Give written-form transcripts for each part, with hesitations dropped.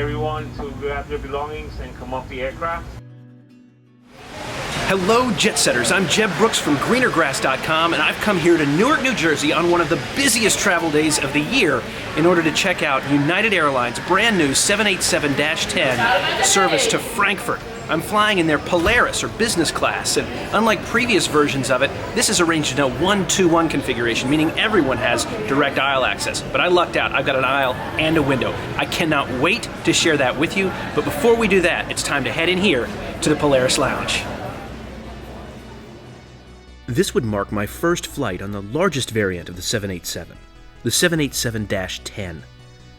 everyone to grab their belongings and come off the aircraft. Hello, jet setters. I'm Jeb Brooks from greenergrass.com, and I've come here to Newark, New Jersey on one of the busiest travel days of the year in order to check out United Airlines' brand new 787-10 service to Frankfurt. I'm flying in their Polaris, or business class, and unlike previous versions of it, this is arranged in a 1-2-1 configuration, meaning everyone has direct aisle access. But I lucked out. I've got an aisle and a window. I cannot wait to share that with you, but before we do that, it's time to head in here to the Polaris Lounge. This would mark my first flight on the largest variant of the 787, the 787-10.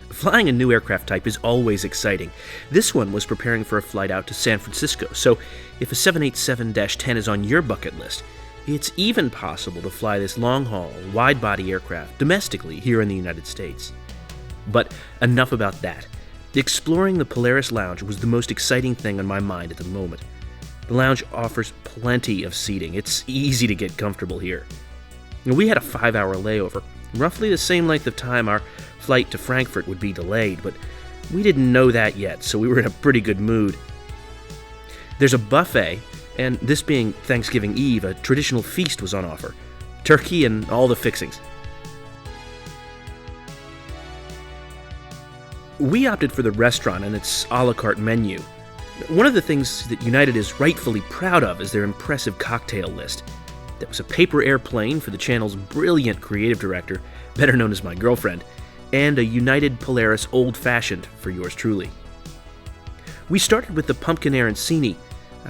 Flying a new aircraft type is always exciting. This one was preparing for a flight out to San Francisco, so if a 787-10 is on your bucket list, it's even possible to fly this long-haul, wide-body aircraft domestically here in the United States. But enough about that. Exploring the Polaris Lounge was the most exciting thing on my mind at the moment. The lounge offers plenty of seating. It's easy to get comfortable here. We had a 5-hour layover, roughly the same length of time our flight to Frankfurt would be delayed, but we didn't know that yet, so we were in a pretty good mood. There's a buffet, and this being Thanksgiving Eve, a traditional feast was on offer. Turkey and all the fixings. We opted for the restaurant and its a la carte menu. One of the things that United is rightfully proud of is their impressive cocktail list. There was a paper airplane for the channel's brilliant creative director, better known as my girlfriend, and a United Polaris Old Fashioned for yours truly. We started with the pumpkin arancini.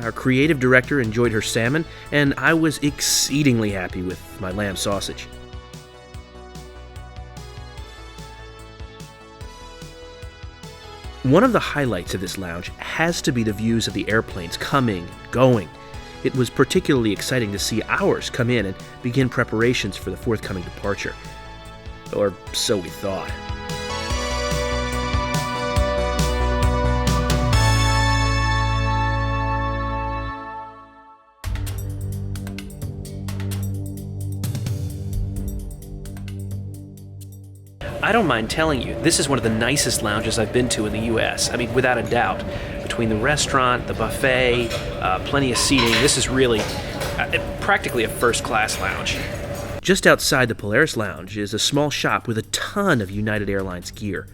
Our creative director enjoyed her salmon, and I was exceedingly happy with my lamb sausage. One of the highlights of this lounge has to be the views of the airplanes coming and going. It was particularly exciting to see ours come in and begin preparations for the forthcoming departure. Or so we thought. I don't mind telling you, this is one of the nicest lounges I've been to in the U.S. I mean, without a doubt. Between the restaurant, the buffet, plenty of seating, this is really practically a first-class lounge. Just outside the Polaris Lounge is a small shop with a ton of United Airlines gear.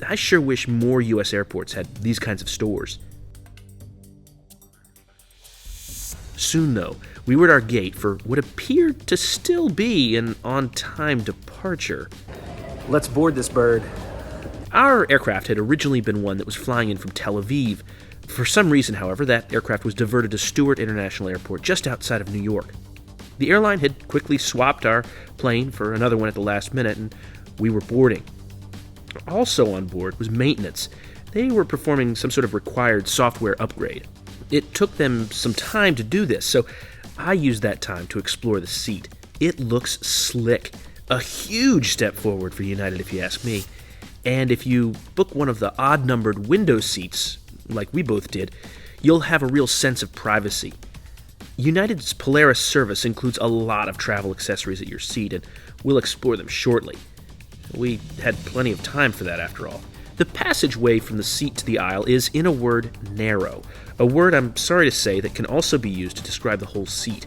I sure wish more U.S. airports had these kinds of stores. Soon, though, we were at our gate for what appeared to still be an on-time departure. Let's board this bird. Our aircraft had originally been one that was flying in from Tel Aviv. For some reason, however, that aircraft was diverted to Stewart International Airport just outside of New York. The airline had quickly swapped our plane for another one at the last minute, and we were boarding. Also on board was maintenance. They were performing some sort of required software upgrade. It took them some time to do this, so I used that time to explore the seat. It looks slick. A huge step forward for United, if you ask me. And if you book one of the odd-numbered window seats, like we both did, you'll have a real sense of privacy. United's Polaris Service includes a lot of travel accessories at your seat, and we'll explore them shortly. We had plenty of time for that, after all. The passageway from the seat to the aisle is, in a word, narrow. A word, I'm sorry to say, that can also be used to describe the whole seat.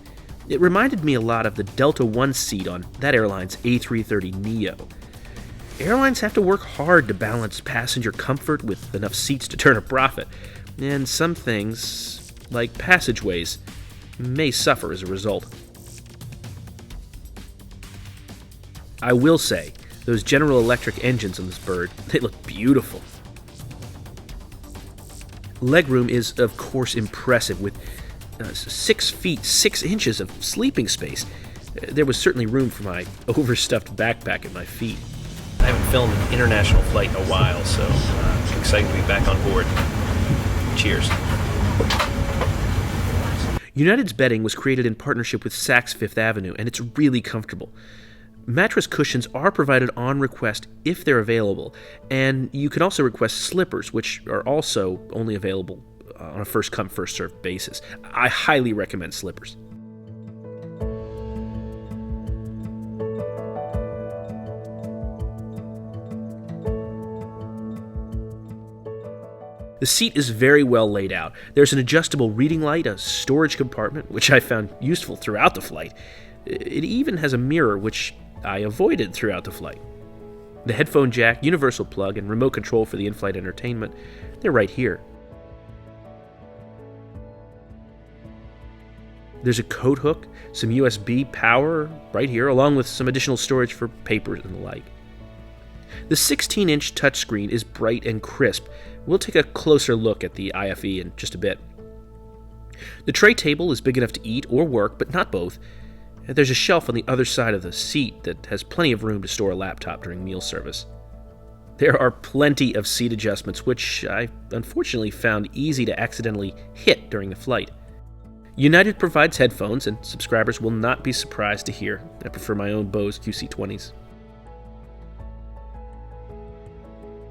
It reminded me a lot of the Delta One seat on that airline's A330neo. Airlines have to work hard to balance passenger comfort with enough seats to turn a profit, and some things, like passageways, may suffer as a result. I will say, those General Electric engines on this bird, they look beautiful. Legroom is, of course, impressive, with 6 feet 6 inches of sleeping space. There was certainly room for my overstuffed backpack at my feet. I haven't filmed an international flight in a while, so I'm excited to be back on board. Cheers. United's bedding was created in partnership with Saks Fifth Avenue, and it's really comfortable. Mattress cushions are provided on request if they're available, and you can also request slippers, which are also only available on a first-come, first-served basis. I highly recommend slippers. The seat is very well laid out. There's an adjustable reading light, a storage compartment, which I found useful throughout the flight. It even has a mirror, which I avoided throughout the flight. The headphone jack, universal plug, and remote control for the in-flight entertainment, they're right here. There's a coat hook, some USB power right here, along with some additional storage for papers and the like. The 16-inch touchscreen is bright and crisp. We'll take a closer look at the IFE in just a bit. The tray table is big enough to eat or work, but not both. There's a shelf on the other side of the seat that has plenty of room to store a laptop during meal service. There are plenty of seat adjustments, which I unfortunately found easy to accidentally hit during the flight. United provides headphones, and subscribers will not be surprised to hear I prefer my own Bose QC20s.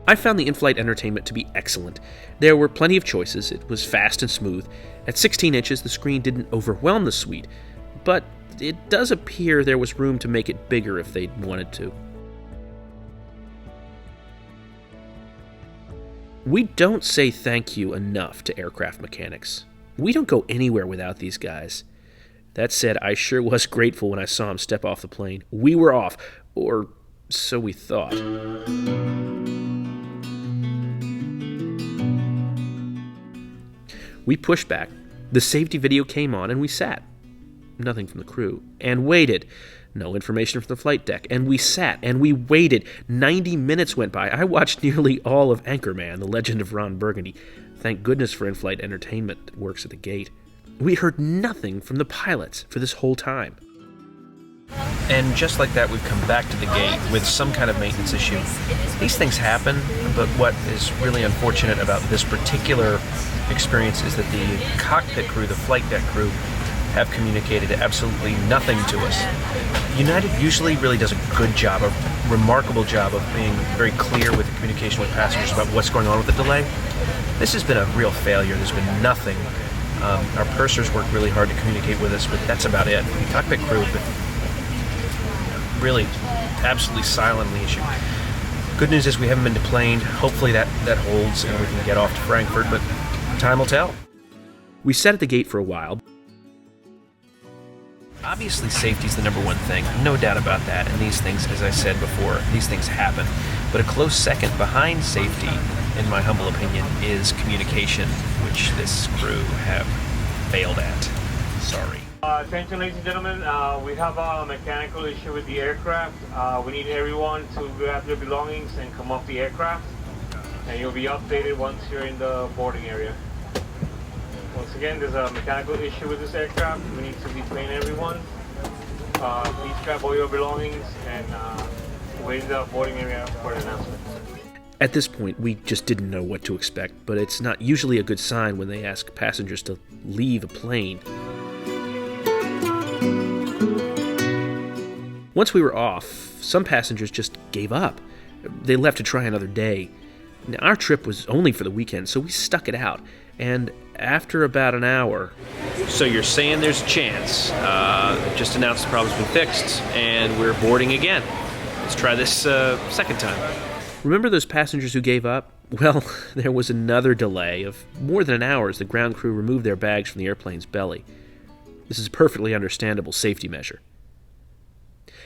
I found the in-flight entertainment to be excellent. There were plenty of choices. It was fast and smooth. At 16 inches, the screen didn't overwhelm the suite, but it does appear there was room to make it bigger if they'd wanted to. We don't say thank you enough to aircraft mechanics. We don't go anywhere without these guys. That said, I sure was grateful when I saw him step off the plane. We were off, or so we thought. We pushed back, the safety video came on, and we sat. Nothing from the crew. And waited. No information from the flight deck. And we sat, and we waited. 90 minutes went by. I watched nearly all of Anchorman, The Legend of Ron Burgundy. Thank goodness for in-flight entertainment that works at the gate. We heard nothing from the pilots for this whole time. And just like that, we've come back to the gate with some kind of maintenance issue. These things happen, but what is really unfortunate about this particular experience is that the cockpit crew, the flight deck crew, have communicated absolutely nothing to us. United usually really does a good job, a remarkable job of being very clear with the communication with passengers about what's going on with the delay. This has been a real failure. There's been nothing. Our pursers work really hard to communicate with us, but that's about it. The cockpit crew have been really absolutely silent on the issue. Good news is we haven't been deplaned. Hopefully that holds and we can get off to Frankfurt, but time will tell. We sat at the gate for a while. Obviously, safety is the number one thing, no doubt about that, and these things, as I said before, these things happen. But a close second behind safety, in my humble opinion, is communication, which this crew have failed at. Sorry. Attention, ladies and gentlemen, we have a mechanical issue with the aircraft. We need everyone to grab their belongings and come off the aircraft, and you'll be updated once you're in the boarding area. Once again, there's a mechanical issue with this aircraft. We need to deplane everyone. Please grab all your belongings and wait in the boarding area for an announcement. At this point, we just didn't know what to expect, but it's not usually a good sign when they ask passengers to leave a plane. Once we were off, some passengers just gave up. They left to try another day. Now, our trip was only for the weekend, so we stuck it out. And after about an hour... So you're saying there's a chance. Just announced the problem's been fixed, and we're boarding again. Let's try this second time. Remember those passengers who gave up? Well, there was another delay of more than an hour as the ground crew removed their bags from the airplane's belly. This is a perfectly understandable safety measure.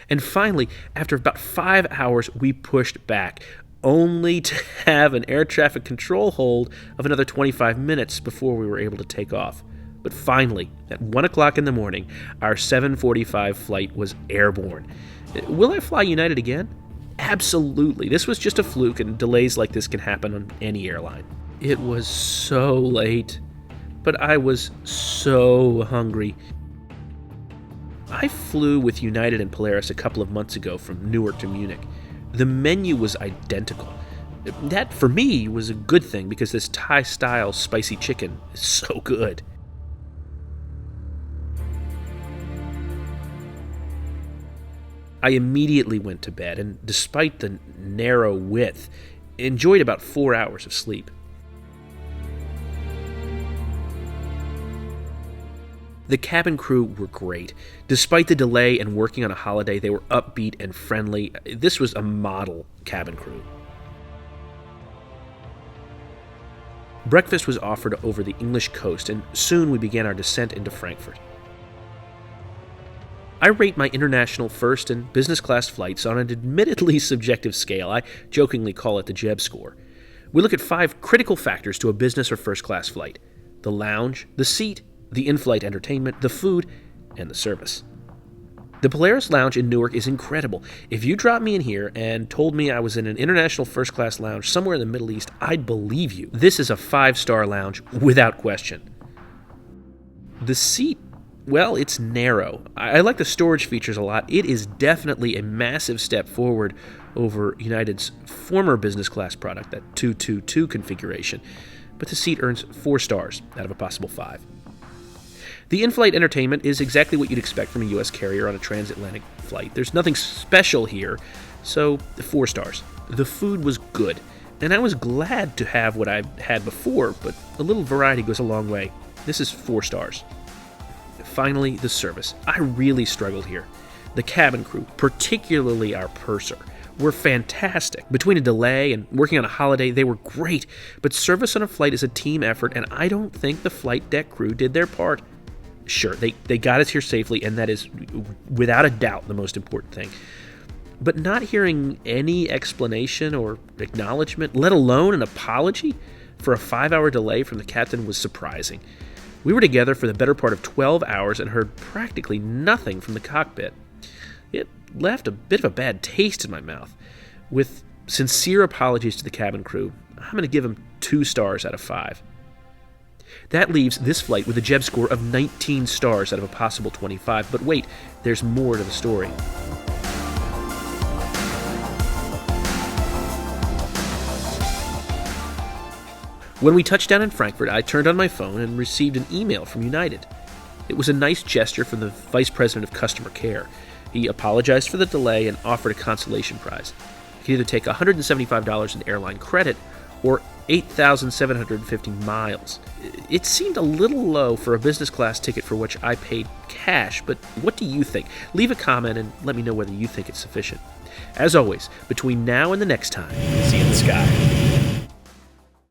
And finally, after about 5 hours, we pushed back, only to have an air traffic control hold of another 25 minutes before we were able to take off. But finally, at 1 o'clock in the morning, our 7:45 flight was airborne. Will I fly United again? Absolutely. This was just a fluke, and delays like this can happen on any airline. It was so late, but I was so hungry. I flew with United and Polaris a couple of months ago from Newark to Munich. The menu was identical. That, for me, was a good thing because this Thai-style spicy chicken is so good. I immediately went to bed, and despite the narrow width, enjoyed about 4 hours of sleep. The cabin crew were great. Despite the delay and working on a holiday, they were upbeat and friendly. This was a model cabin crew. Breakfast was offered over the English coast, and soon we began our descent into Frankfurt. I rate my international first and business class flights on an admittedly subjective scale. I jokingly call it the JebScore. We look at 5 critical factors to a business or first class flight: the lounge, the seat, the in-flight entertainment, the food, and the service. The Polaris Lounge in Newark is incredible. If you dropped me in here and told me I was in an international first-class lounge somewhere in the Middle East, I'd believe you. This is a 5-star lounge without question. The seat, well, it's narrow. I like the storage features a lot. It is definitely a massive step forward over United's former business class product, that 222 configuration. But the seat earns 4 stars out of a possible 5. The in-flight entertainment is exactly what you'd expect from a U.S. carrier on a transatlantic flight. There's nothing special here, so 4 stars. The food was good, and I was glad to have what I had before, but a little variety goes a long way. This is 4 stars. Finally, the service. I really struggled here. The cabin crew, particularly our purser, were fantastic. Between a delay and working on a holiday, they were great, but service on a flight is a team effort, and I don't think the flight deck crew did their part. Sure, they got us here safely, and that is, without a doubt, the most important thing. But not hearing any explanation or acknowledgement, let alone an apology, for a 5-hour delay from the captain was surprising. We were together for the better part of 12 hours and heard practically nothing from the cockpit. It left a bit of a bad taste in my mouth. With sincere apologies to the cabin crew, I'm going to give them 2 stars out of 5. That leaves this flight with a JebScore of 19 stars out of a possible 25. But wait, there's more to the story. When we touched down in Frankfurt, I turned on my phone and received an email from United. It was a nice gesture from the Vice President of Customer Care. He apologized for the delay and offered a consolation prize. You could either take $175 in airline credit or 8,750 miles. It seemed a little low for a business class ticket for which I paid cash, but what do you think? Leave a comment and let me know whether you think it's sufficient. As always, between now and the next time, see you in the sky.